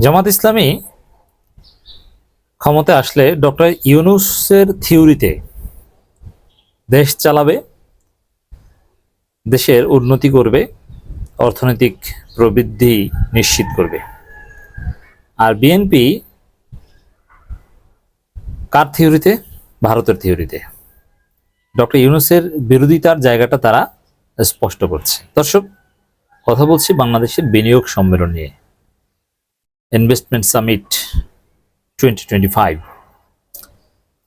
জামাত ইসলামী ক্ষমতায় আসলে ডক্টর ইউনূসের থিওরিতে দেশ চালাবে, দেশের উন্নতি করবে, অর্থনৈতিক প্রবৃদ্ধি নিশ্চিত করবে। আর বিএনপি কার থিওরিতে? ভারতের থিওরিতে। ডক্টর ইউনূসের বিরোধিতার জায়গাটা তারা স্পষ্ট করছে। দর্শক, কথা বলছি বাংলাদেশের বিনিয়োগ সম্মেলন নিয়ে, ইনভেস্টমেন্ট সামিট 2025।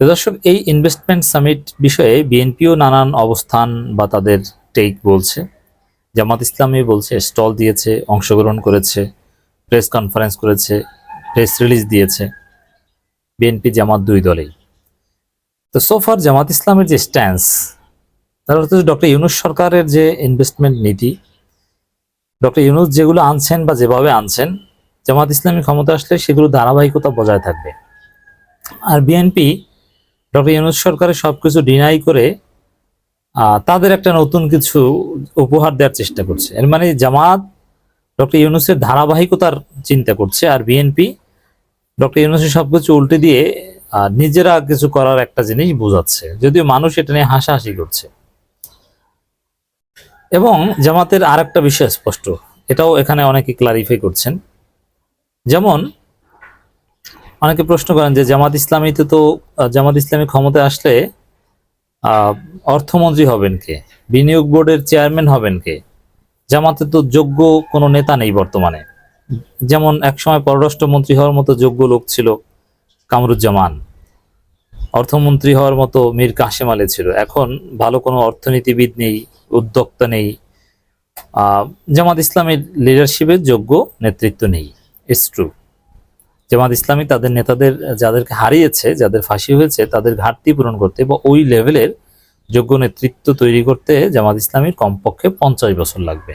দর্শক, এই ইনভেস্টমেন্ট সামিট বিষয়ে বিএনপিও নানান অবস্থান বা তাদের টেক বলছে। জামাত ইসলামী বলছে, স্টল দিয়েছে, অংশগ্রহণ করেছে, প্রেস কনফারেন্স করেছে, প্রেস রিলিজ দিয়েছে। বিএনপি জামাত দুই দলেই। তো সোফার জামাত ইসলামের যে স্ট্যান্স, তার অর্থ ডক্টর ইউনূস সরকারের যে ইনভেস্টমেন্ট নীতি, ডক্টর ইউনূস যেগুলো আনছেন বা যেভাবে আনছেন, জামাত ইসলামী ক্ষমতা আসলে সেগুলো ধারাবাহিকতা বজায় থাকবে। আর বিএনপি ডক্টর ইউনূস সরকারের সবকিছু ডিনাই করে তাদের একটা নতুন কিছু উপহার দেওয়ার চেষ্টা করছে। এর মানে জামাত ডক্টর ইউনূসের ধারাবাহিকতার চিন্তা করছে, আর বিএনপি ডক্টর ইউনূসের সবকিছু উল্টে দিয়ে নিজেরা কিছু করার একটা জিনিস বোঝাচ্ছে, যদিও মানুষ এটা নিয়ে হাসাহাসি করছে। এবং জামাতের আর একটা বিষয় স্পষ্ট, এটাও এখানে অনেকে ক্লারিফাই করছেন। যেমন অনেকে প্রশ্ন করেন যে জামাত ইসলামী ক্ষমতায় আসলে অর্থমন্ত্রী হবেন কে, বিনিয়োগ বোর্ডের চেয়ারম্যান হবেন কে? জামাতে তো যোগ্য কোনো নেতা নেই বর্তমানে। যেমন একসময় পররাষ্ট্রমন্ত্রী হওয়ার মতো যোগ্য লোক ছিল কামরুজ্জামান, অর্থমন্ত্রী হওয়ার মতো মীর কাসেম আলী ছিল। এখন ভালো কোনো অর্থনীতিবিদ নেই, উদ্যোক্তা নেই, জামাত ইসলামের লিডারশিপের যোগ্য নেতৃত্ব নেই। It's true. জামাত ইসলামী তাদের নেতাদের যাদেরকে হারিয়েছে, যাদের ফাঁসি হয়েছে, তাদের ঘাটতি পূরণ করতে বা ওই লেভেলের যোগ্য নেতৃত্ব তৈরি করতে জামাত ইসলামীর কমপক্ষে 50 বছর লাগবে।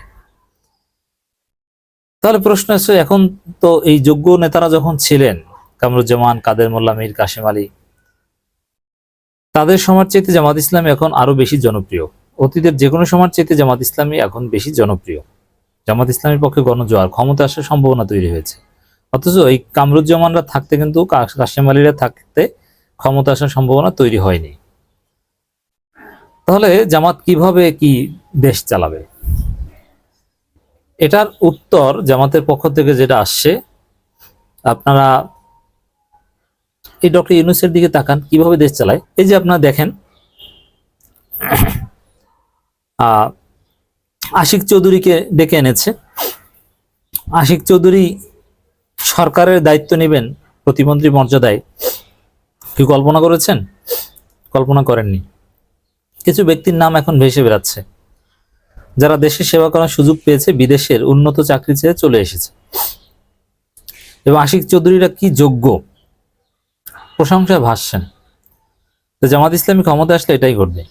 তাহলে প্রশ্ন আছে, এখন তো এই যোগ্য নেতারা যখন ছিলেন, কামরুজ্জামান, কাদের মোল্লা, মীর কাসেম আলী, তাদের সময়ের চাইতে জামাত ইসলামী এখন আরো বেশি জনপ্রিয়। অতীতের যে কোনো সময়ের চাইতে জামাত ইসলামী এখন বেশি জনপ্রিয়। জামাত ইসলামীর পক্ষে গণজোয়ার, ক্ষমতা আসার সম্ভাবনা তৈরি হয়েছে। অথচ এই কামরুজ্জামানরা থাকতে, কিন্তু কাসেম আলীরা থাকতে ক্ষমতা আসার সম্ভাবনা তৈরি হয়নি। তাহলে জামাত কিভাবে কি দেশ চালাবে? এটার উত্তর জামাতের পক্ষ থেকে যেটা আসছে, আপনারা এই ডক্টর ইউনূসের দিকে তাকান, কিভাবে দেশ চালায়। এই যে আপনারা দেখেন, আশিক চৌধুরীকে ডেকে এনেছে। আশিক চৌধুরী সরকারের দায়িত্ব নেবেন প্রতিমন্ত্রী মর্যাদায়, কি কল্পনা করেছেন? কল্পনা করেননি। কিছু ব্যক্তির নাম এখন ভেসে বেড়াচ্ছে, যারা দেশের সেবা করার সুযোগ পেয়েছে, বিদেশের উন্নত চাকরি ছেড়ে চলে এসেছে। এবং আশিক চৌধুরীরা কি যোগ্য, প্রশংসায় ভাসছেন। তো জামাত ইসলামী ক্ষমতা আসলে এটাই ঘটবে।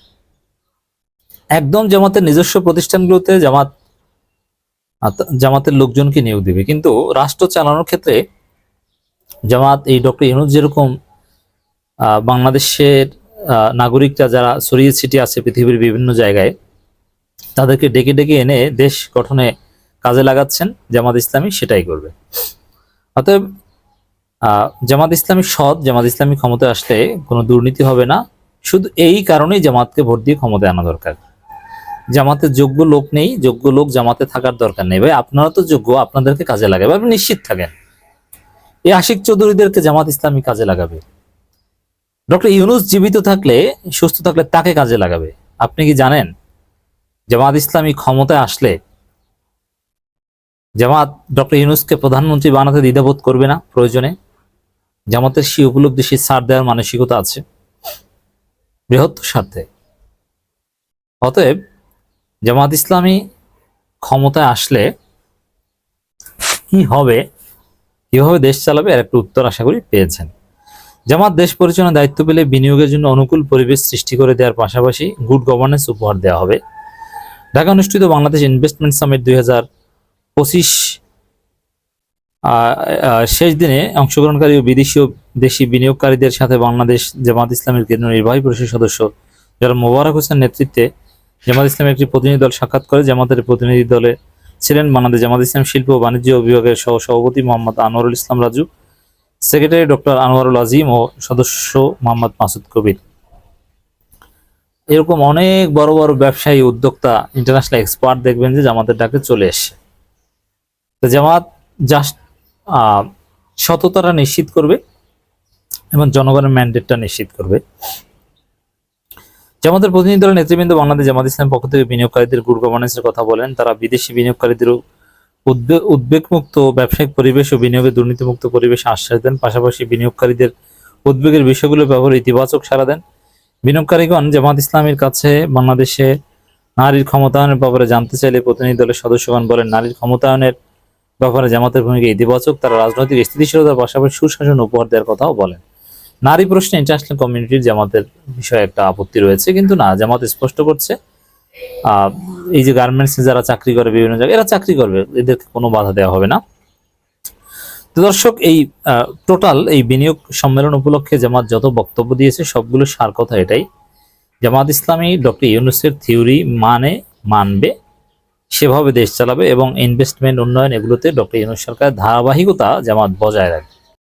একদম জামাতের নিজস্ব প্রতিষ্ঠানগুলোতে জামাতের লোকজনকে নিয়োগ দিবে, কিন্তু রাষ্ট্র চালানোর ক্ষেত্রে জামাত, এই ডক্টর ইউনূস যেরকম বাংলাদেশের নাগরিকরা যারা ছড়িয়ে ছিটিয়ে আছে পৃথিবীর বিভিন্ন জায়গায়, তাদেরকে ডেকে ডেকে এনে দেশ গঠনে কাজে লাগাচ্ছেন, জামাত ইসলামী সেটাই করবে। অতএব জামাত ইসলামী সৎ, জামাত ইসলামী ক্ষমতায় আসলে কোনো দুর্নীতি হবে না। শুধু এই কারণেই জামাতকে ভোট দিয়ে ক্ষমতায় আনা দরকার। জামাতে যোগ্য লোক নেই, যোগ্য লোক জামাতে থাকার দরকার নেই। ভাই, আপনারা তো যোগ্য, আপনাদেরকে কাজে লাগাবে, আপনি নিশ্চিত থাকেন। এই আশিক চৌধুরীদেরকে জামাত ইসলামী কাজে লাগাবে। ডক্টর ইউনূস জীবিত থাকলে, সুস্থ থাকলে তাকে কাজে লাগাবে। আপনি কি জানেন, জামাত ইসলামী ক্ষমতায় আসলে জামাত ডক্টর ইউনূসকে প্রধানমন্ত্রী বানাতে দ্বিধাবোধ করবে না। প্রয়োজনে জামাতের সেই উপলব্ধি, সেই ছাড় দেওয়ার মানসিকতা আছে বৃহত্তর স্বার্থে। অতএব জামাত ইসলামী ক্ষমতায় আসলে কি হবে, কিভাবে দেশ চালাবে, এর একটা উত্তর আশা করি পেয়েছেন। জামাত দেশ পরিচালনার দায়িত্ব পেলে বিনিয়োগের জন্য অনুকূল পরিবেশ সৃষ্টি করে দেওয়ার পাশাপাশি গুড গভর্নেন্স উপহার দেওয়া হবে। ঢাকা অনুষ্ঠিত বাংলাদেশ ইনভেস্টমেন্ট সামিট 2025 শেষ দিনে অংশগ্রহণকারী ও বিদেশি ও দেশি বিনিয়োগকারীদের সাথে বাংলাদেশ জামাত ইসলামের কেন্দ্রীয় নির্বাহী পরিষদ সদস্য যারা মোবারক হোসেন নেতৃত্বে জামাত ইসলামের একটি প্রতিনিধি দল সাক্ষাৎ করে। জামাতের প্রতিনিধি দলে ছিলেন বাংলাদেশ জামাত ইসলাম শিল্প ও বাণিজ্য বিভাগের সহ সভাপতি মোহাম্মদ আনোয়ারুল ইসলাম রাজু, সেক্রেটারি ডক্টর আনোয়ারুল আজিম ও সদস্য মোহাম্মদ মাসুদ কবির। এরকম অনেক বড় বড় ব্যবসায়ী, উদ্যোক্তা, ইন্টারন্যাশনাল এক্সপার্ট দেখবেন যে জামাতের ডাকে চলে এসে। তো জামাত জাস্ট সততাটা নিশ্চিত করবে এবং জনগণের ম্যান্ডেটটা নিশ্চিত করবে। জামাতের প্রতিনিধি দলের নেতৃবৃন্দ বাংলাদেশ জামাত ইসলামের পক্ষ থেকে বিনিয়োগকারীদের গুড গভর্নেন্সের কথা বলেন। তারা বিদেশি বিনিয়োগকারীদের উদ্বেগমুক্ত ব্যবসায়িক পরিবেশ ও বিনিয়োগের দুর্নীতিমুক্ত পরিবেশে আশ্বাস দেন। পাশাপাশি বিনিয়োগকারীদের উদ্বেগের বিষয়গুলোর ব্যাপারে ইতিবাচক সাড়া দেন। বিনিয়োগকারীগণ জামাত ইসলামীর কাছে বাংলাদেশে নারীর ক্ষমতায়নের ব্যাপারে জানতে চাইলে প্রতিনিধি দলের সদস্যগণ বলেন, নারীর ক্ষমতায়নের ব্যাপারে জামাতের ভূমিকা ইতিবাচক। তারা রাজনৈতিক স্থিতিশীলতার পাশাপাশি সুশাসন উপহার দেওয়ার কথাও বলেন। নারী প্রশ্নে ইন্টারন্যাশনাল কমিউনিটির জামাতের বিষয়ে একটা আপত্তি রয়েছে, কিন্তু না, জামাত স্পষ্ট করছে এই যে গার্মেন্টসে যারা চাকরি করে বিভিন্ন জায়গায়, এরা চাকরি করবে, এদেরকে কোনো বাধা দেওয়া হবে না। তো দর্শক, এই টোটাল এই বিনিয়োগ সম্মেলন উপলক্ষে জামাত যত বক্তব্য দিয়েছে সবগুলো সার কথা এটাই, জামাত ইসলামী ডক্টর ইউনূসের থিওরি মানবে, সেভাবে দেশ চালাবে এবং ইনভেস্টমেন্ট, উন্নয়ন, এগুলোতে ডক্টর ইউনূস সরকারের ধারাবাহিকতা জামাত বজায় রাখবে।